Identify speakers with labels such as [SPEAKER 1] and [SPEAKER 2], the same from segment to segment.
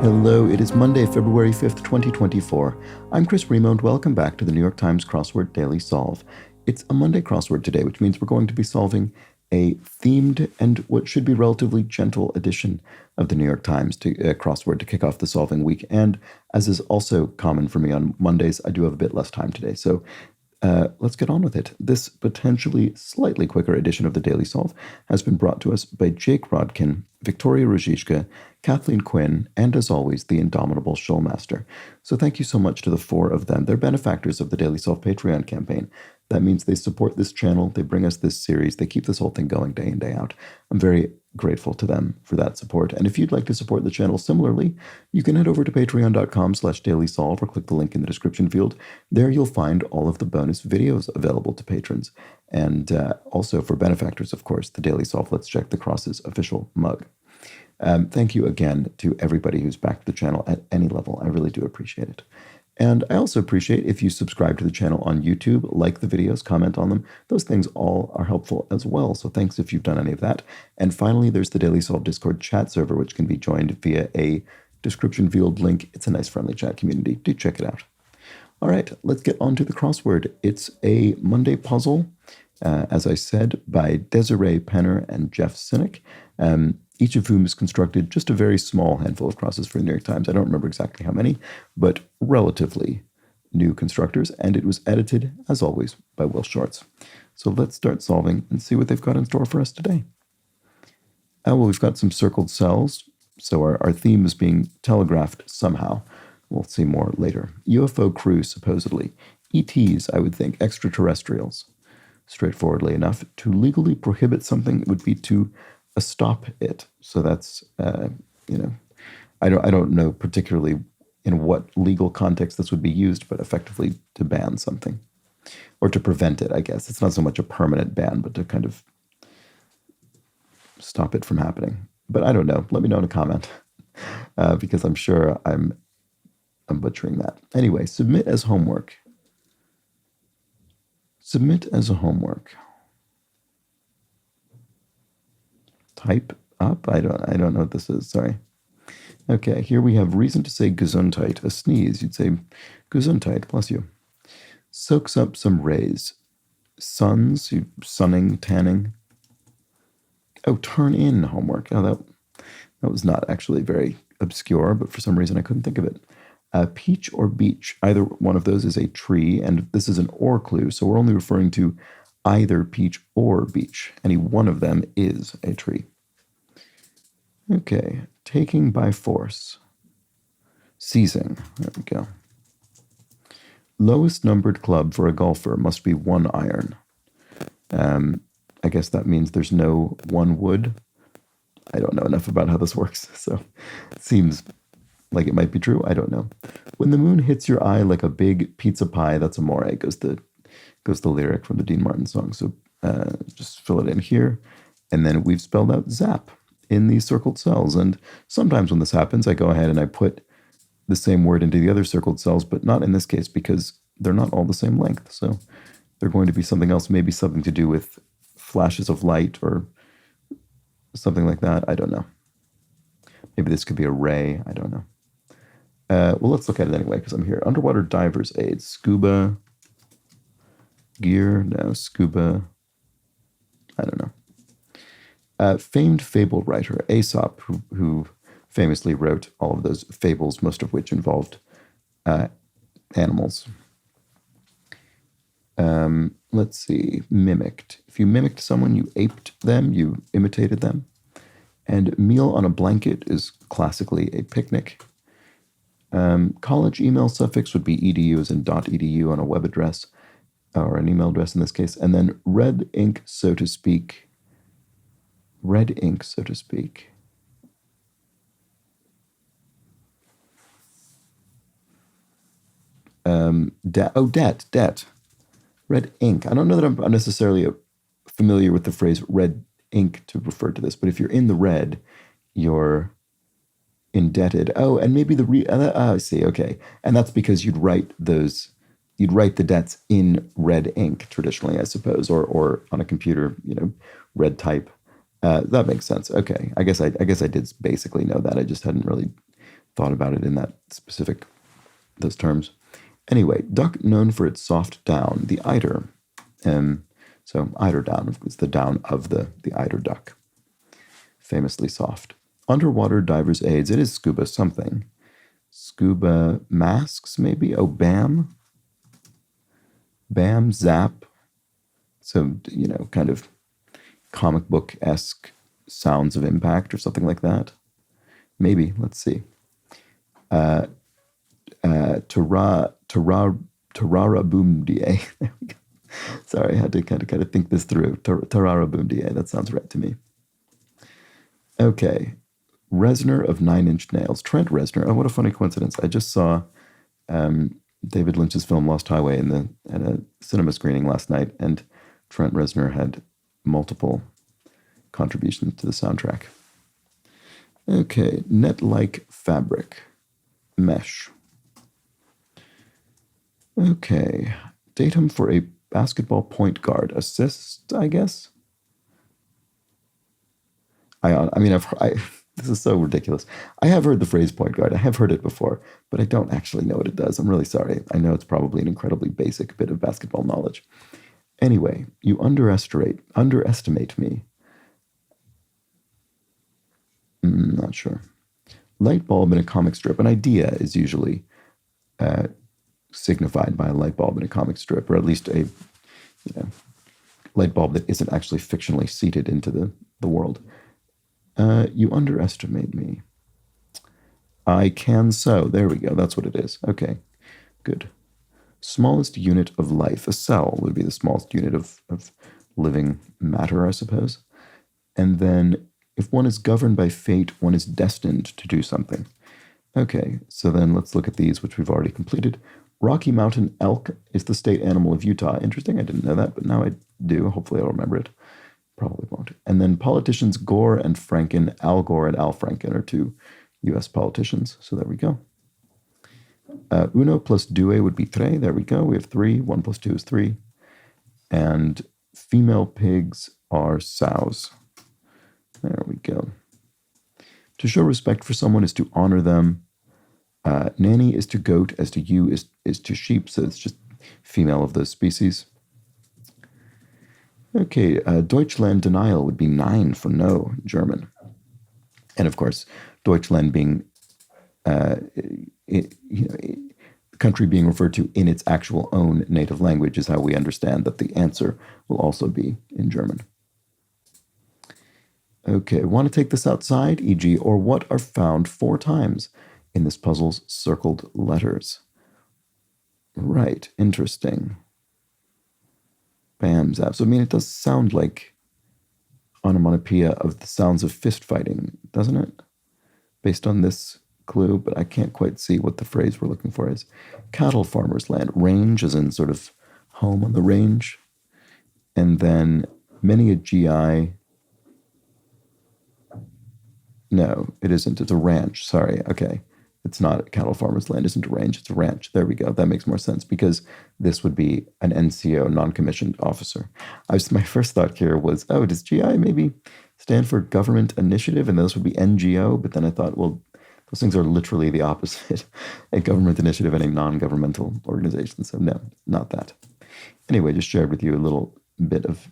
[SPEAKER 1] Hello, it is Monday, February 5th, 2024. I'm Chris Remo, and welcome back to the New York Times Crossword Daily Solve. It's a Monday crossword today, which means we're going to be solving a themed and what should be relatively gentle edition of the New York Times crossword to kick off the solving week. And as is also common for me on Mondays, I do have a bit less time today. So let's get on with it. This potentially slightly quicker edition of the Daily Solve has been brought to us by Jake Rodkin, Victoria Ruzicka, Kathleen Quinn, and as always, the indomitable Shoalmaster. So thank you so much to the four of them. They're benefactors of the Daily Solve Patreon campaign. That means they support this channel, they bring us this series, they keep this whole thing going day in, day out. I'm very grateful to them for that support. And if you'd like to support the channel similarly, you can head over to patreon.com/dailysolve or click the link in the description field. There you'll find all of the bonus videos available to patrons. And also for benefactors, of course, the Daily Solve Let's Check the Crosses official mug. Thank you again to everybody who's backed the channel at any level. I really do appreciate it. And I also appreciate if you subscribe to the channel on YouTube, like the videos, comment on them. Those things all are helpful as well. So thanks if you've done any of that. And finally, there's the Daily Solve Discord chat server, which can be joined via a description field link. It's a nice, friendly chat community. Do check it out. All right, let's get on to the crossword. It's a Monday puzzle, as I said, by Desiree Penner and Jeff Sinek. Each of whom has constructed just a very small handful of crosses for the New York Times. I don't remember exactly how many, but relatively new constructors, and it was edited, as always, by Will Shorts. So let's start solving and see what they've got in store for us today. Well, we've got some circled cells, so our theme is being telegraphed somehow. We'll see more later. UFO crew, supposedly. ETs, I would think, extraterrestrials. Straightforwardly enough, to legally prohibit something would be to stop it. So that's, I don't know particularly in what legal context this would be used, but effectively to ban something or to prevent it, I guess. It's not so much a permanent ban, but to kind of stop it from happening. But I don't know. Let me know in a comment because I'm sure I'm butchering that. Anyway, submit as homework. Submit as a homework. Type up? I don't know what this is. Sorry. Okay, here we have reason to say Gesundheit. A sneeze, you'd say Gesundheit, bless you. Soaks up some rays. Suns, sunning, tanning. Oh, turn in homework. Oh, that was not actually very obscure, but for some reason I couldn't think of it. Peach or beach. Either one of those is a tree, and this is an or clue, so we're only referring to either peach or beach. Any one of them is a tree. Okay, taking by force. Seizing. There we go. Lowest numbered club for a golfer must be 1 iron. I guess that means there's no 1 wood. I don't know enough about how this works, so it seems like it might be true. I don't know. When the moon hits your eye like a big pizza pie, that's amore, goes the lyric from the Dean Martin song. So just fill it in here. And then we've spelled out zap in these circled cells. And sometimes when this happens, I go ahead and I put the same word into the other circled cells, but not in this case because they're not all the same length. So they're going to be something else, maybe something to do with flashes of light or something like that. I don't know. Maybe this could be a ray. I don't know. Well, let's look at it anyway because I'm here. Underwater divers aid. Scuba gear. No, scuba. I don't know. Famed fable writer Aesop, who famously wrote all of those fables, most of which involved animals. Let's see. Mimicked. If you mimicked someone, you aped them, you imitated them. And meal on a blanket is classically a picnic. College email suffix would be edu as in .edu on a web address, or an email address in this case. And then red ink, so to speak. Red ink, so to speak. Debt. Red ink. I don't know that I'm necessarily familiar with the phrase red ink to refer to this, but if you're in the red, you're indebted. Oh, and maybe I see. Okay, and that's because you'd write the debts in red ink traditionally, I suppose, or on a computer, red type. That makes sense. Okay, I guess I did basically know that. I just hadn't really thought about it in those terms. Anyway, duck known for its soft down, the eider. So eider down is the down of the eider duck. Famously soft. Underwater divers' aids. It is scuba something. Scuba masks, maybe? Oh, BAM? BAM, Zap. So, kind of comic book-esque sounds of impact or something like that. Maybe. Let's see. Tararaboomdie. Sorry, I had to kind of think this through. Tararaboomdie. That sounds right to me. Okay. Reznor of Nine Inch Nails. Trent Reznor. Oh, what a funny coincidence. I just saw David Lynch's film Lost Highway at a cinema screening last night, and Trent Reznor had multiple contributions to the soundtrack. Okay. Net-like fabric. Mesh. Okay. Datum for a basketball point guard. Assist, I guess? This is so ridiculous. I have heard the phrase point guard. I have heard it before, but I don't actually know what it does. I'm really sorry. I know it's probably an incredibly basic bit of basketball knowledge. Anyway, you underestimate me. Not sure. Light bulb in a comic strip. An idea is usually signified by a light bulb in a comic strip, or at least a light bulb that isn't actually fictionally seated into the world. You underestimate me. I can sew. There we go. That's what it is. Okay, good. Smallest unit of life. A cell would be the smallest unit of living matter, I suppose. And then if one is governed by fate, one is destined to do something. Okay, so then let's look at these, which we've already completed. Rocky Mountain elk is the state animal of Utah. Interesting. I didn't know that, but now I do. Hopefully I'll remember it. Probably won't. And then politicians Gore and Franken, Al Gore and Al Franken are two U.S. politicians. So there we go. Uno plus due would be tre. There we go. We have 3. 1 plus 2 is 3. And female pigs are sows. There we go. To show respect for someone is to honor them. Nanny is to goat, as to ewe is to sheep. So it's just female of those species. Okay, Deutschland denial would be 9 for no, German. And of course, Deutschland being, the country being referred to in its actual own native language is how we understand that the answer will also be in German. Okay, want to take this outside, e.g., or what are found 4 times in this puzzle's circled letters? Right, interesting. Bam, zap. So, it does sound like onomatopoeia of the sounds of fist fighting, doesn't it? Based on this clue, but I can't quite see what the phrase we're looking for is. Cattle farmer's land. Range, as in sort of home on the range. And then many a GI. No, it isn't. It's a ranch. Sorry. Okay. It's not a cattle farmer's land. Isn't a range. It's a ranch. There we go. That makes more sense because this would be an NCO, non-commissioned officer. My first thought here was, does GI maybe stand for government initiative? And those would be NGO. But then I thought, well, those things are literally the opposite. A government initiative and a non-governmental organization. So no, not that. Anyway, just shared with you a little bit of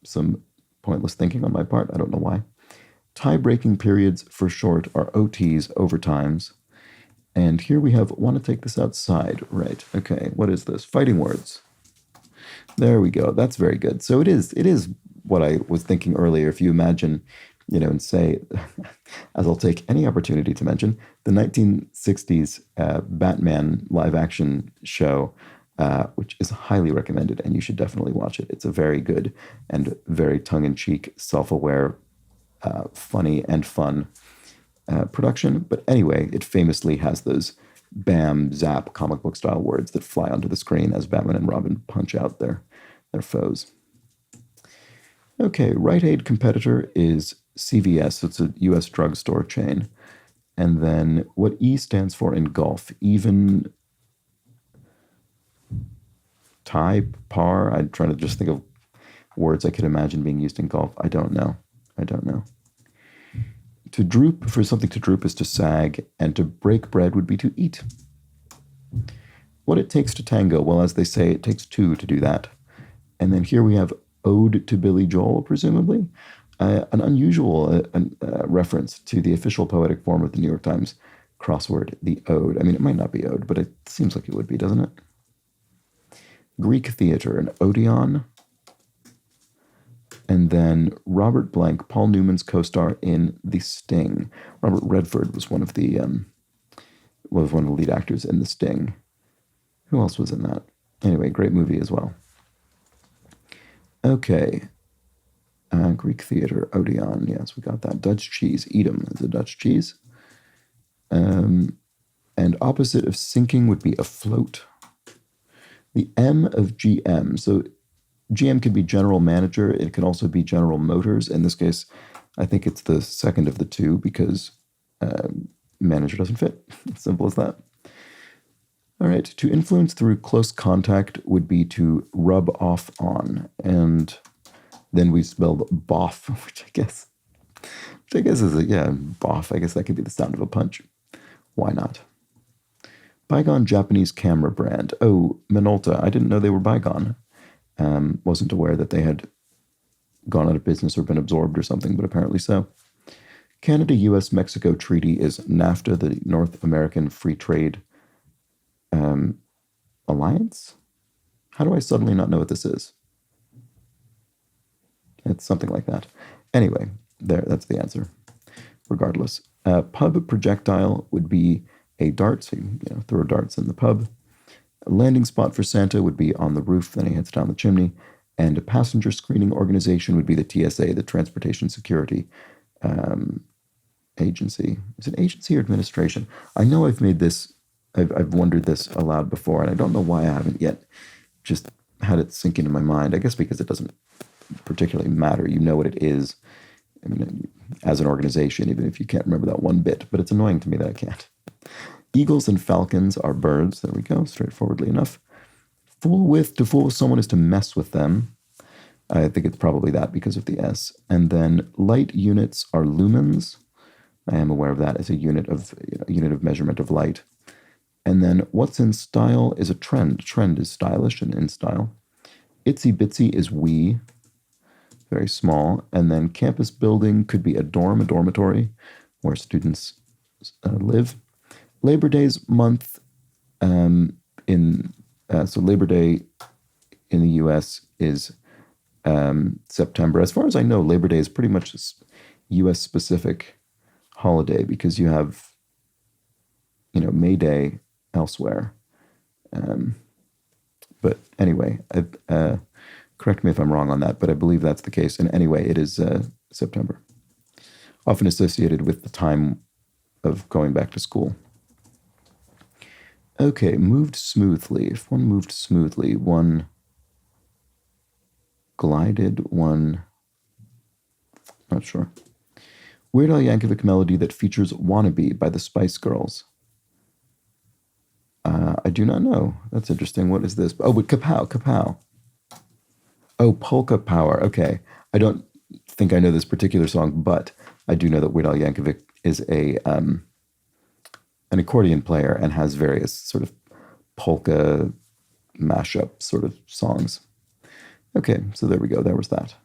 [SPEAKER 1] some pointless thinking on my part. I don't know why. Tie-breaking periods for short are OTs, overtimes. And here we have, want to take this outside. Right, okay, what is this? Fighting words. There we go, that's very good. So it is what I was thinking earlier. If you imagine, and say, as I'll take any opportunity to mention, the 1960s Batman live-action show, which is highly recommended, and you should definitely watch it. It's a very good and very tongue-in-cheek, self-aware, funny and fun production. But anyway, it famously has those bam, zap, comic book style words that fly onto the screen as Batman and Robin punch out their foes. Okay, Rite Aid competitor is CVS. It's a U.S. drugstore chain. And then what E stands for in golf? Even, type, par. I'm trying to just think of words I could imagine being used in golf. I don't know. To droop, for something to droop is to sag, and to break bread would be to eat. What it takes to tango, well, as they say, it takes two to do that. And then here we have Ode to Billy Joel, presumably. An unusual reference to the official poetic form of the New York Times crossword, the ode. I mean, it might not be ode, but it seems like it would be, doesn't it? Greek theater, an Odeon. And then Robert Blank, Paul Newman's co-star in The Sting. Robert Redford was one of the lead actors in The Sting. Who else was in that? Anyway, great movie as well. Okay. Greek theater, Odeon. Yes, we got that. Dutch cheese, Edam is a Dutch cheese. And opposite of sinking would be afloat. The M of GM. So GM could be General Manager. It can also be General Motors. In this case, I think it's the second of the two because manager doesn't fit. Simple as that. All right. To influence through close contact would be to rub off on. And then we spelled boff, which I guess is boff. I guess that could be the sound of a punch. Why not? Bygone Japanese camera brand. Oh, Minolta. I didn't know they were Bygone. Wasn't aware that they had gone out of business or been absorbed or something, but apparently so. Canada, U.S., Mexico treaty is NAFTA, the North American Free Trade Alliance? How do I suddenly not know what this is? It's something like that. Anyway, that's the answer. Regardless. Pub projectile would be a dart, so you throw darts in the pub. A landing spot for Santa would be on the roof, then he heads down the chimney. And a passenger screening organization would be the TSA, the Transportation Security Agency. Is it agency or administration? I know I've made this, I've wondered this aloud before, and I don't know why I haven't yet just had it sink into my mind. I guess because it doesn't particularly matter. You know what it is. I mean, as an organization, even if you can't remember that one bit, but it's annoying to me that I can't. Eagles and falcons are birds. There we go, straightforwardly enough. Fool with, to fool with someone is to mess with them. I think it's probably that because of the S. And then light units are lumens. I am aware of that as a unit of measurement of light. And then what's in style is a trend. Trend is stylish and in style. Itsy bitsy is wee. Very small. And then campus building could be a dorm, a dormitory, where students live. Labor Day's month so Labor Day in the U.S. is September. As far as I know, Labor Day is pretty much a U.S.-specific holiday because you have, May Day elsewhere. But anyway, correct me if I'm wrong on that, but I believe that's the case. And anyway, it is September, often associated with the time of going back to school. Okay, moved smoothly. If one moved smoothly, one glided, one... not sure. Weird Al Yankovic melody that features Wannabe by the Spice Girls. I do not know. That's interesting. What is this? Oh, but Kapow, Kapow. Oh, Polka Power. Okay. I don't think I know this particular song, but I do know that Weird Al Yankovic is an accordion player and has various sort of polka mashup sort of songs. Okay, so there we go. There was that.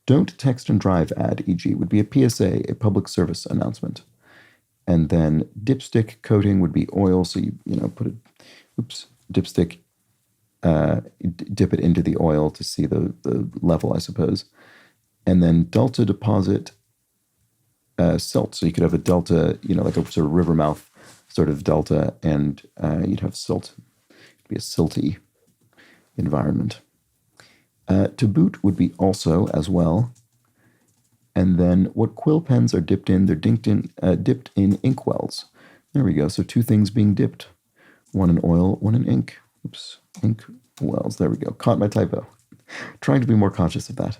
[SPEAKER 1] Don't text and drive ad, e.g., would be a PSA, a public service announcement. And then dipstick coating would be oil, so you put dipstick, dip it into the oil to see the level, I suppose. And then delta deposit silt, so you could have a delta, like a sort of river mouth sort of delta, and you'd have silt. It'd be a silty environment. To boot would be also as well. And then what quill pens are dipped in? They're dipped in inkwells. There we go. So two things being dipped. One in oil, one in ink. Oops, ink wells. There we go. Caught my typo. Trying to be more conscious of that.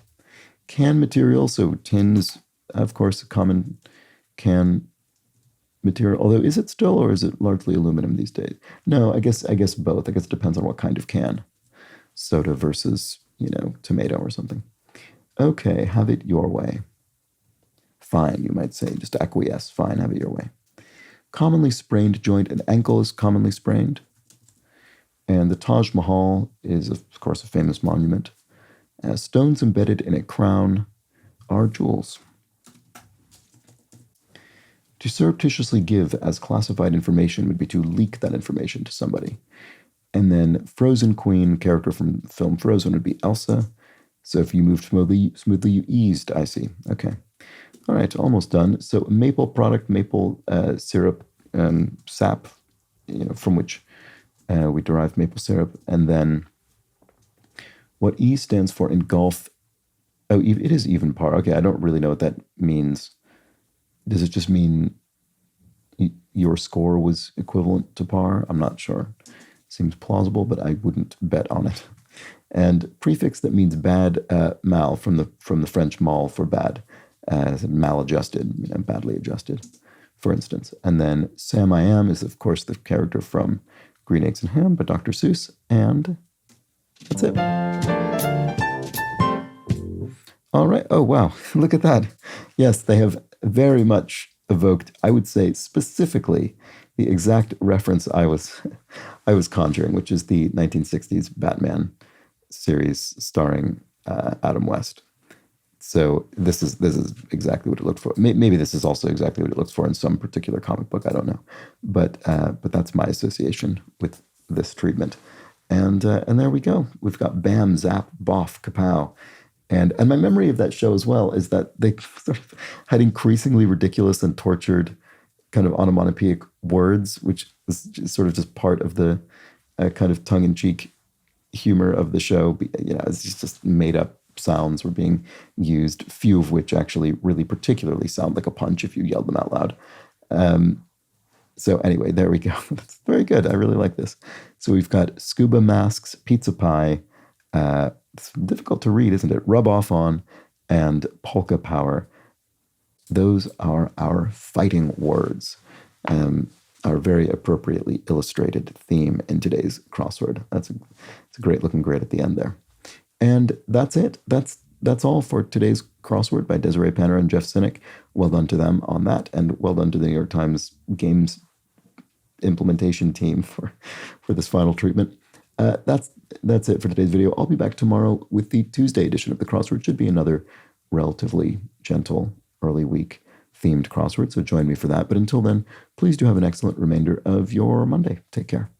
[SPEAKER 1] Can material, so tin is, of course, a common can material. Although, is it still, or is it largely aluminum these days? No, I guess both. I guess it depends on what kind of can. Soda versus, tomato or something. Okay, have it your way. fine, you might say. Just acquiesce. Fine, have it your way. Commonly sprained joint. An ankle is commonly sprained. And the Taj Mahal is, of course, a famous monument. Stones embedded in a crown are jewels. To surreptitiously give as classified information would be to leak that information to somebody. And then Frozen Queen, character from the film Frozen, would be Elsa. So if you moved smoothly, you eased, I see. Okay. All right, almost done. So maple product, maple syrup, sap, from which we derive maple syrup. And then what E stands for in golf. Oh, it is even par. Okay, I don't really know what that means. Does it just mean your score was equivalent to par? I'm not sure. Seems plausible, but I wouldn't bet on it. And prefix that means bad, mal, from the French mal for bad, maladjusted, badly adjusted, for instance. And then Sam I Am is, of course, the character from Green Eggs and Ham by Dr. Seuss. And that's it. All right. Oh, wow. Look at that. Yes, they have very much evoked, I would say specifically, the exact reference I was conjuring, which is the 1960s Batman series starring Adam West. So this is exactly what it looked for. Maybe this is also exactly what it looks for in some particular comic book. I don't know, but that's my association with this treatment. And there we go. We've got bam, zap, boff, kapow. And my memory of that show as well is that they sort of had increasingly ridiculous and tortured kind of onomatopoeic words, which is sort of just part of the kind of tongue-in-cheek humor of the show. It's just made-up sounds were being used, few of which actually really particularly sound like a punch if you yelled them out loud. So anyway, there we go. That's very good. I really like this. So we've got scuba masks, pizza pie, it's difficult to read, isn't it? Rub off on, and polka power. Those are our fighting words, our very appropriately illustrated theme in today's crossword. It's a great looking grid at the end there. And that's it. That's all for today's crossword by Desiree Panner and Jeff Sinek. Well done to them on that, and well done to the New York Times Games implementation team for this final treatment. That's it for today's video. I'll be back tomorrow with the Tuesday edition of the crossword. Should be another relatively gentle early week themed crossword, so join me for that. But until then, please do have an excellent remainder of your Monday. Take care.